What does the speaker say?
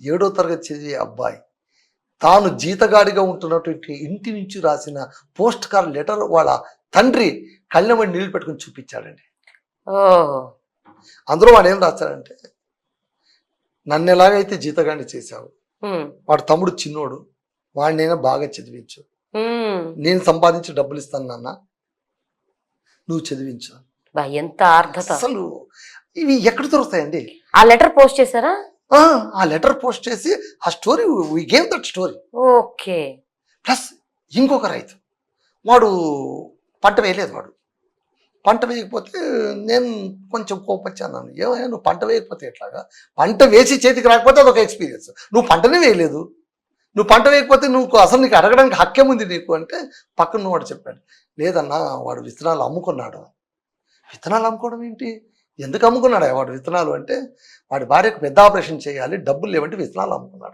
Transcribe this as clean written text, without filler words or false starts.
7వ తరగతి చదివే అబ్బాయి తాను జీతగాడిగా ఉంటున్నటువంటి ఇంటి నుంచి రాసిన పోస్ట్ కార్డ్ లెటర్ వాళ్ళ తండ్రి కళ్ళెమని నీళ్ళు పెట్టుకుని చూపించాడండి. ఓ అందులో వాడు ఏం రాస్తాడంటే, నన్ను ఎలాగైతే జీతగాడిని చేశావు, వాడు తమ్ముడు చిన్నోడు, వాడినైనా బాగా చదివించు, నేను సంపాదించి డబ్బులు ఇస్తాను నాన్న, నువ్వు చదివించు. ఎంత ఆర్ధత. అసలు ఇవి ఎక్కడ దొరుకుతాయండి? ఆ లెటర్ పోస్ట్ చేశారా? ఆ లెటర్ పోస్ట్ చేసి ఆ story we gave that story. Okay. Plus ఇంకొక రైతు, వాడు పంట వేయలేదు. వాడు పంట వేయకపోతే నేను కొంచెం కోపచ్చాను. ఏమయ్యా నువ్వు పంట వేయకపోతే ఎట్లాగా? పంట వేసి చేతికి రాకపోతే అదొక ఎక్స్పీరియన్స్. నువ్వు పంటనే వేయలేదు, నువ్వు పంట వేయకపోతే నువ్వు అసలు నీకు అడగడానికి హక్కేముంది నీకు అంటే, పక్కన వాడు చెప్పాడు, లేదన్నా వాడు విత్తనాలు అమ్ముకున్నాడు. విత్తనాలు అమ్ముకోవడం ఏంటి? ఎందుకు అమ్ముకున్నాడు వాడు విత్తనాలు అంటే, వాడి భార్యకు పెద్ద ఆపరేషన్ చేయాలి, డబ్బులు లేవంటే విత్తనాలు అమ్ముకున్నాడు.